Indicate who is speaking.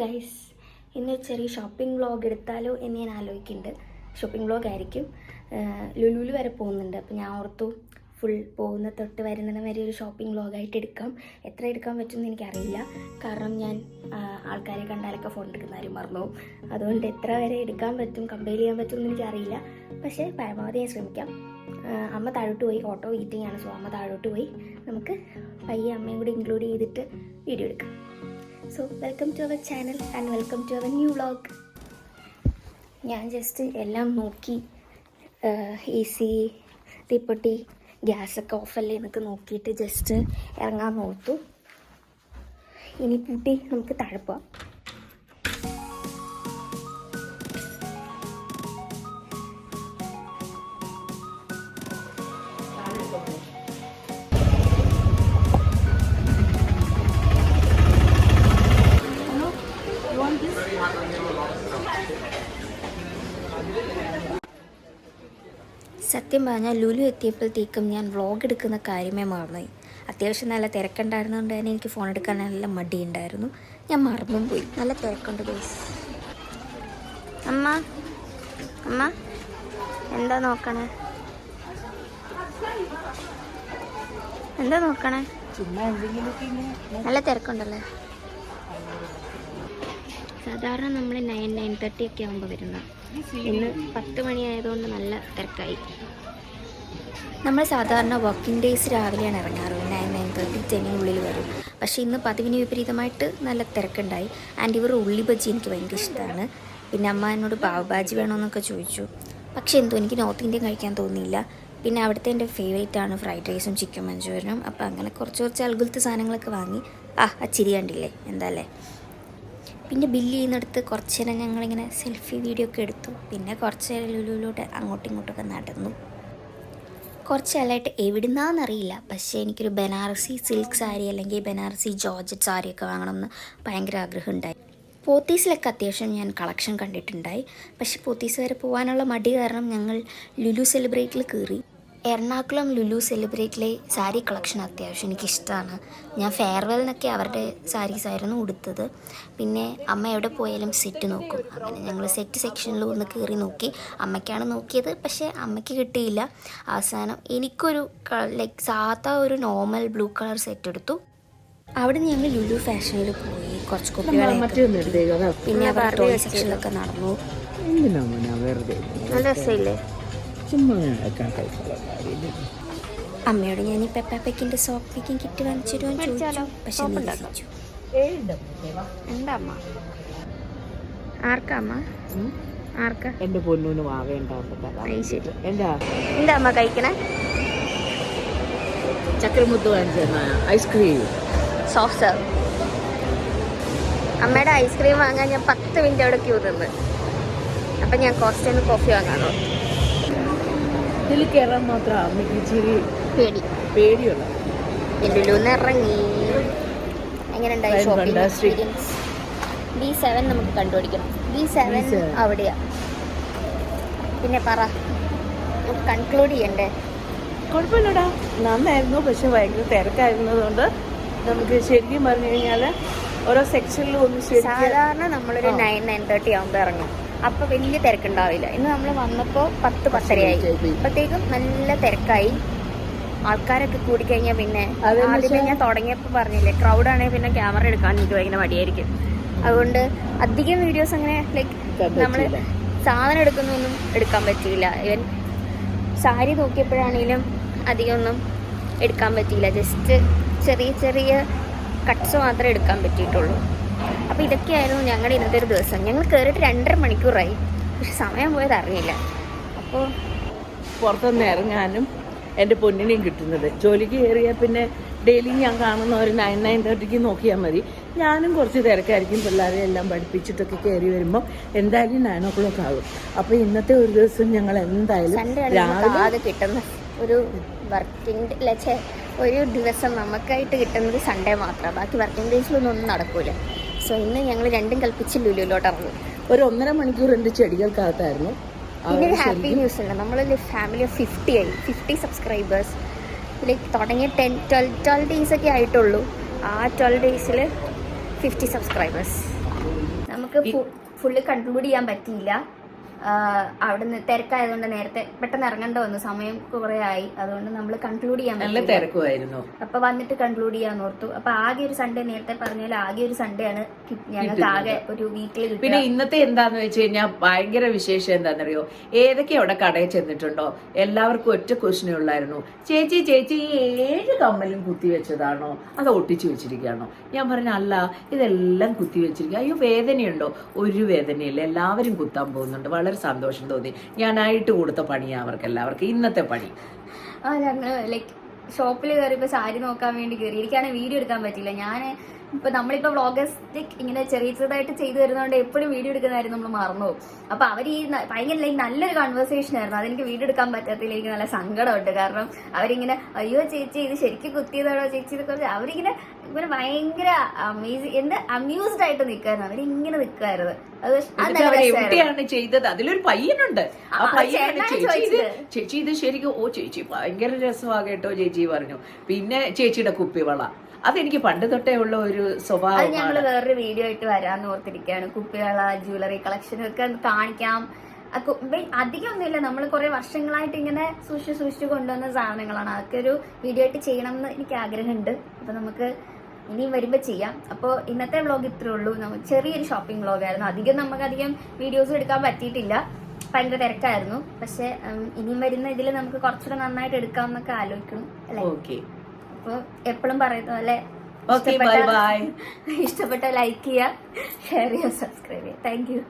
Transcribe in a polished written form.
Speaker 1: Guys, ഇന്ന് ചെറിയ shopping vlog എടുത്താലോ എന്ന് ഞാൻ ആലോചിക്കുന്നുണ്ട്. ഷോപ്പിംഗ് വ്ളോഗ് ആയിരിക്കും. ലുലുവിൽ വരെ പോകുന്നുണ്ട്. അപ്പോൾ ഞാൻ ഓർത്തു ഫുൾ പോകുന്ന തൊട്ട് വരുന്നിടം വരെ ഒരു ഷോപ്പിംഗ് വ്ളോഗായിട്ട് എടുക്കാം. എത്ര എടുക്കാൻ പറ്റുമെന്ന് എനിക്കറിയില്ല. കാരണം ഞാൻ ആൾക്കാരെ കണ്ടാലൊക്കെ ഫോൺ എടുക്കുന്നവരും മറന്നു. അതുകൊണ്ട് എത്ര വരെ എടുക്കാൻ പറ്റും, കമ്പയർ ചെയ്യാൻ പറ്റുമെന്ന് എനിക്കറിയില്ല. പക്ഷേ പരമാവധി ഞാൻ ശ്രമിക്കാം. അമ്മ താഴോട്ട് പോയി, ഓട്ടോ വെയിറ്റിംഗ് ആണ്. സോ അമ്മ താഴോട്ട് പോയി. നമുക്ക് പയ്യെ അമ്മയും കൂടി ഇൻക്ലൂഡ് ചെയ്തിട്ട് വീഡിയോ എടുക്കാം. So welcome to our channel and welcome to our new vlog. ഞാൻ ജസ്റ്റ് എല്ലാം നോക്കി, AC, തീപ്പെട്ടി, ഗ്യാസൊക്കെ ഓഫല്ലേ എന്നൊക്കെ നോക്കിയിട്ട് ജസ്റ്റ് ഇറങ്ങാൻ നോർത്തു. ഇനി പൂട്ടി നമുക്ക് താഴെ പോവാം. സത്യം പറഞ്ഞാൽ ലുലു എത്തിയപ്പോഴത്തേക്കും ഞാൻ വ്ളോഗ് എടുക്കുന്ന കാര്യമേ മറന്നുപോയി. അത്യാവശ്യം നല്ല തിരക്കുണ്ടായിരുന്നതുകൊണ്ട് തന്നെ എനിക്ക് ഫോൺ എടുക്കാൻ നല്ല മടിയുണ്ടായിരുന്നു. ഞാൻ മറന്നും പോയി. നല്ല തിരക്കുണ്ട് ഗൈസ്. അമ്മ അമ്മ എന്താ നോക്കണേ? എന്താ നോക്കണേ? നല്ല തിരക്കുണ്ടല്ലേ? സാധാരണ നമ്മൾ 9-9:30 ഒക്കെ ആകുമ്പോൾ വരുന്ന, ഇന്ന് 10 മണി ആയതുകൊണ്ട് നല്ല തിരക്കായി. നമ്മൾ സാധാരണ വർക്കിംഗ് ഡേയ്സ് രാവിലെയാണ് ഇറങ്ങാറുള്ളത്. 9-9:30 10 വരും. പക്ഷേ ഇന്ന് പതിവിന് വിപരീതമായിട്ട് നല്ല തിരക്കുണ്ടായി. ആൻഡ് ഇവർ ഉള്ളി ബജ്ജി എനിക്ക് ഭയങ്കര ഇഷ്ടമാണ്. പിന്നെ അമ്മ എന്നോട് പാവ് ഭാജി വേണമെന്നൊക്കെ ചോദിച്ചു. പക്ഷേ എന്തോ എനിക്ക് നോർത്ത് ഇന്ത്യൻ കഴിക്കാൻ തോന്നിയില്ല. പിന്നെ അവിടുത്തെ എൻ്റെ ഫേവറേറ്റ് ആണ് ഫ്രൈഡ് റൈസും ചിക്കൻ മഞ്ചൂരിയനും. അപ്പോൾ അങ്ങനെ കുറച്ച് അൽഗുലത്തെ സാധനങ്ങളൊക്കെ വാങ്ങി. അച്ചിരി കണ്ടില്ലേ എന്താല്ലേ. പിന്നെ ബില്ല് ചെയ്യുന്നിടത്ത് കുറച്ച് നേരം ഞങ്ങളിങ്ങനെ സെൽഫി വീഡിയോ ഒക്കെ എടുത്തു. പിന്നെ കുറച്ച് നേരം ലുലുവിലൂടെ അങ്ങോട്ടും ഇങ്ങോട്ടൊക്കെ നടന്നു. കുറച്ച് കാലമായിട്ട് എവിടുന്നാന്നറിയില്ല, പക്ഷേ എനിക്കൊരു ബനാറസി സിൽക്ക് സാരി അല്ലെങ്കിൽ ബനാറസി ജോർജറ്റ് സാരിയൊക്കെ വാങ്ങണമെന്ന് ഭയങ്കര ആഗ്രഹമുണ്ടായി. പോത്തീസിലൊക്കെ അത്യാവശ്യം ഞാൻ കളക്ഷൻ കണ്ടിട്ടുണ്ടായി. പക്ഷേ പോത്തീസ് വരെ പോകാനുള്ള മടി കാരണം ഞങ്ങൾ ലുലു സെലിബ്രേറ്റിൽ കയറി. എറണാകുളം ലുലു സെലിബ്രേറ്റിലെ സാരി കളക്ഷൻ അത്യാവശ്യം എനിക്കിഷ്ടമാണ്. ഞാൻ ഫെയർവെല്ലിനൊക്കെ അവരുടെ സാരീസായിരുന്നു ഉടുത്തത്. പിന്നെ അമ്മ എവിടെ പോയാലും സെറ്റ് നോക്കും. അങ്ങനെ ഞങ്ങൾ സെറ്റ് സെക്ഷനിൽ ഒന്ന് കയറി നോക്കി. അമ്മയ്ക്കാണ് നോക്കിയത്, പക്ഷേ അമ്മയ്ക്ക് കിട്ടിയില്ല. അവസാനം എനിക്കൊരു സാധാ ഒരു നോർമൽ ബ്ലൂ കളർ സെറ്റ് എടുത്തു. അവിടെ നിന്ന് ഞങ്ങൾ ലുലു ഫാഷനിൽ പോയി കുറച്ച് കുട്ടികളെ, പിന്നെ അവരുടെ ടോയ് സെക്ഷനിലൊക്കെ നടന്നു. നല്ല രസമില്ലേ? അമ്മയോട് ഞാൻ ഈ പെപ്പാപ്പയ്ക്കിൻ്റെ സോപ്പ് മേക്കിംഗ് കിറ്റ് വാങ്ങിച്ചു തരുമെന്ന് ചോദിച്ചു. പക്ഷെ നിരസിച്ചു. എന്താ അമ്മ? ആർക്കാ അമ്മ? ആർക്കാ?
Speaker 2: എന്റെ പൊന്നൂന്
Speaker 1: ശരി. എന്താ അമ്മ കഴിക്കണേ?
Speaker 2: ചക്രമുത്ത് വാങ്ങിച്ച ഐസ്ക്രീം
Speaker 1: സോഫ്റ്റ് സെർവ്. അമ്മയുടെ ഐസ്ക്രീം വാങ്ങാൻ ഞാൻ 10 മിനിറ്റ് അവിടെ ക്യൂ നിന്ന്. അപ്പം ഞാൻ കോസ്റ്റേന്ന് കോഫി വാങ്ങാനോ.
Speaker 2: ഇതിൽ കയറാൻ മാത്രം അമ്മയ്ക്ക് ഇച്ചിരി പേടിയുള്ള.
Speaker 1: ലുലുന്ന് ഇറങ്ങി. എങ്ങനെയുണ്ടായി ഷോപ്പിംഗ് എക്സ്പീരിയൻസ്? B7 നമുക്ക് കണ്ടുപിടിക്കണം. B7 അവിടെയാ. പിന്നെ പറ, കൺക്ലൂഡ് ചെയ്യണ്ടേ?
Speaker 2: കുഴപ്പമില്ലടാ, നന്നായിരുന്നു. പക്ഷെ ഭയങ്കര തിരക്കായിരുന്നതുകൊണ്ട് നമുക്ക് ശരിക്കും പറഞ്ഞു കഴിഞ്ഞാൽ ഓരോ സെക്ഷനിലും ഒന്ന്
Speaker 1: സാധാരണ നമ്മളൊരു 9-9:30 ആകുമ്പോൾ ഇറങ്ങും. അപ്പോൾ വലിയ തിരക്കുണ്ടാവില്ല. ഇന്ന് നമ്മൾ വന്നപ്പോൾ 10-10:30 ആയി. അപ്പോഴത്തേക്കും നല്ല തിരക്കായി. ആൾക്കാരൊക്കെ കൂടിക്കഴിഞ്ഞാൽ പിന്നെ ആദ്യമേ ഞാൻ തുടങ്ങിയപ്പോൾ പറഞ്ഞില്ലേ, ക്രൗഡാണെങ്കിൽ പിന്നെ ക്യാമറ എടുക്കാൻ എനിക്ക് ഭയങ്കര മടിയായിരിക്കും. അതുകൊണ്ട് അധികം വീഡിയോസ് അങ്ങനെ നമ്മൾ സാധനം എടുക്കുന്നൊന്നും എടുക്കാൻ പറ്റിയില്ല. ഈവൻ സാരി നോക്കിയപ്പോഴാണെങ്കിലും അധികമൊന്നും എടുക്കാൻ പറ്റിയില്ല. ജസ്റ്റ് ചെറിയ കട്ട്സ് മാത്രമേ എടുക്കാൻ പറ്റിയിട്ടുള്ളൂ. അപ്പോൾ ഇതൊക്കെയായിരുന്നു ഞങ്ങളുടെ ഇന്നത്തെ ഒരു ദിവസം. ഞങ്ങൾ കയറിയിട്ട് 2.5 മണിക്കൂറായി. പക്ഷെ സമയം പോയത് അറിയില്ല. അപ്പോൾ
Speaker 2: പുറത്തുനിന്ന് ഇറങ്ങാനും എൻ്റെ പൊന്നിനെയും കിട്ടുന്നത്. ജോലിക്ക് കയറിയാൽ പിന്നെ ഡെയിലി ഞാൻ കാണുന്ന ഒരു 9-9:30 നോക്കിയാൽ മതി. ഞാനും കുറച്ച് തിരക്കായിരിക്കും. പിള്ളേരെ എല്ലാം പഠിപ്പിച്ചിട്ടൊക്കെ കയറി വരുമ്പോൾ എന്തായാലും 9 o'clock ആകും. അപ്പോൾ ഇന്നത്തെ ഒരു ദിവസം ഞങ്ങൾ എന്തായാലും
Speaker 1: രാവിലെ കിട്ടുന്ന ഒരു ഒരു ദിവസം നമുക്കായിട്ട് കിട്ടുന്നത് സൺഡേ മാത്രമാണ്. ബാക്കി വർക്കിംഗ് ഡേയ്സിലൊന്നും നടക്കൂല. സോ ഇന്ന് ഞങ്ങൾ രണ്ടും കൽപ്പിച്ച് ലുലുവിലോട്ട് ഇറങ്ങും.
Speaker 2: ഒരു 1.5 മണിക്കൂർ എൻ്റെ ചെടികൾക്കകത്തായിരുന്നു.
Speaker 1: പിന്നെ ഒരു ഹാപ്പി ന്യൂസ് ഉണ്ട്. നമ്മളൊരു ഫാമിലി ഓഫ് 50 സബ്സ്ക്രൈബേഴ്സ്. തുടങ്ങിയ 12 ഡേയ്സൊക്കെ ആയിട്ടുള്ളൂ. ആ 12 ഡേയ്സിൽ 50 സബ്സ്ക്രൈബേഴ്സ്. നമുക്ക് ഫുള്ള് കൺക്ലൂഡ് ചെയ്യാൻ പറ്റിയില്ല. അവിടുന്ന് തിരക്കായതുകൊണ്ട് നേരത്തെ പെട്ടെന്ന് ഇറങ്ങേണ്ട വന്നു, സമയം കുറെ ആയി. അതുകൊണ്ട് നമ്മൾ കൺക്ലൂഡ് ചെയ്യാൻ
Speaker 2: നല്ല തിരക്കുമായിരുന്നു.
Speaker 1: അപ്പൊ വന്നിട്ട് കൺക്ലൂഡ് ചെയ്യാൻ ഓർത്തു. അപ്പൊ ആകെ ഒരു സൺഡേ, നേരത്തെ പറഞ്ഞാൽ ആകെ ഒരു സൺഡേ ആണ് ഞങ്ങൾക്ക് ആകെ ഒരു വീക്കിൽ.
Speaker 2: പിന്നെ ഇന്നത്തെ എന്താന്ന് വെച്ച് കഴിഞ്ഞാൽ ഭയങ്കര വിശേഷം എന്താണെന്നറിയോ, ഏതൊക്കെ അവിടെ കടയിൽ ചെന്നിട്ടുണ്ടോ എല്ലാവർക്കും ഒറ്റ ക്വസ്റ്റ്യൻ ഉള്ളായിരുന്നു, ചേച്ചി ചേച്ചി ഈ 7 കമ്മലും കുത്തി വെച്ചതാണോ അത് ഒട്ടിച്ചു വെച്ചിരിക്കുകയാണോ? ഞാൻ പറഞ്ഞ അല്ല, ഇതെല്ലാം കുത്തി വെച്ചിരിക്കുക. അയ്യോ വേദനയുണ്ടോ? ഒരു വേദനയില്ല, എല്ലാവരും കുത്താൻ പോകുന്നുണ്ട്. വളരെ സന്തോഷം തോന്നി. ഞാനായിട്ട് കൊടുത്ത പണിയാ അവർക്ക് എല്ലാവർക്കും ഇന്നത്തെ പണി.
Speaker 1: ഞങ്ങൾ ലൈക്ക് ഷോപ്പിൽ കയറിയപ്പോൾ സാരി നോക്കാൻ വേണ്ടി കയറി. എനിക്കാണെങ്കിൽ വീഡിയോ എടുക്കാൻ പറ്റില്ല. ഞാൻ ഇപ്പൊ നമ്മളിപ്പോ വ്ളോഗേഴ്സ് ഇങ്ങനെ ചെറിയതായിട്ട് ചെയ്തു വരുന്നതുകൊണ്ട് എപ്പോഴും വീഡിയോ എടുക്കുന്നതായിരുന്നു നമ്മൾ മറന്നുപോകും. അപ്പൊ അവർ ഈ ഭയങ്കര ലൈക്ക് നല്ലൊരു കൺവേഴ്സേഷൻ ആയിരുന്നു. അതെനിക്ക് വീഡിയോ എടുക്കാൻ പറ്റാത്തതിൽ എനിക്ക് നല്ല സങ്കടമുണ്ട്. കാരണം അവരിങ്ങനെ അയ്യോ ചേച്ചി ഇത് ശരിക്കും കുത്തിയതാണോ ചേച്ചി ഇതൊക്കെ അവരിങ്ങനെ ഇങ്ങനെ ഭയങ്കര അമ്യൂസ്ഡ് ആയിട്ട് നിൽക്കായിരുന്നു. അവരിങ്ങനെ നിൽക്കായിരുന്നു.
Speaker 2: എവിടെയാണ് ചെയ്തത്? അതിലൊരു പയ്യനുണ്ട്. ആ പയ്യനാണ് ചേച്ചി ഇത് ശരിക്കും ഓ ചേച്ചി ഭയങ്കര രസമാകട്ടോ ചേച്ചി പറഞ്ഞു. പിന്നെ ചേച്ചിയുടെ കുപ്പിവള, അതെനിക്ക് പണ്ട് തൊട്ടേ ഉള്ള ഒരു സ്വഭാവം.
Speaker 1: ഞങ്ങള് വേറൊരു വീഡിയോ ആയിട്ട് വരാന്ന് ഓർത്തിരിക്കുകയാണ്. കുപ്പികള ജ്വല്ലറി കളക്ഷൻ ഒക്കെ കാണിക്കാം. അധികം ഒന്നുമില്ല, നമ്മൾ കുറെ വർഷങ്ങളായിട്ട് ഇങ്ങനെ സൂക്ഷിച്ചു കൊണ്ടുവന്ന സാധനങ്ങളാണ്. അതൊക്കെ ഒരു വീഡിയോ ആയിട്ട് ചെയ്യണം എന്ന് എനിക്ക് ആഗ്രഹമുണ്ട്. അപ്പൊ നമുക്ക് ഇനിയും വരുമ്പോ ചെയ്യാം. അപ്പോൾ ഇന്നത്തെ വ്ളോഗ് ഇത്രേ ഉള്ളൂ. ചെറിയൊരു ഷോപ്പിംഗ് വ്ളോഗായിരുന്നു. അധികം വീഡിയോസ് എടുക്കാൻ പറ്റിയിട്ടില്ല, ഭയങ്കര തിരക്കായിരുന്നു. പക്ഷെ ഇനിയും വരുന്ന ഇതിൽ നമുക്ക് കുറച്ചുകൂടെ നന്നായിട്ട് എടുക്കാം എന്നൊക്കെ ആലോചിക്കണം അല്ലെ? അപ്പോൾ എപ്പോഴും പറയുന്ന പോലെ ഇഷ്ടപ്പെട്ട ലൈക്ക് ചെയ്യുക, ഷെയർ ചെയ്യുക, സബ്സ്ക്രൈബ് ചെയ്യുക. Thank you.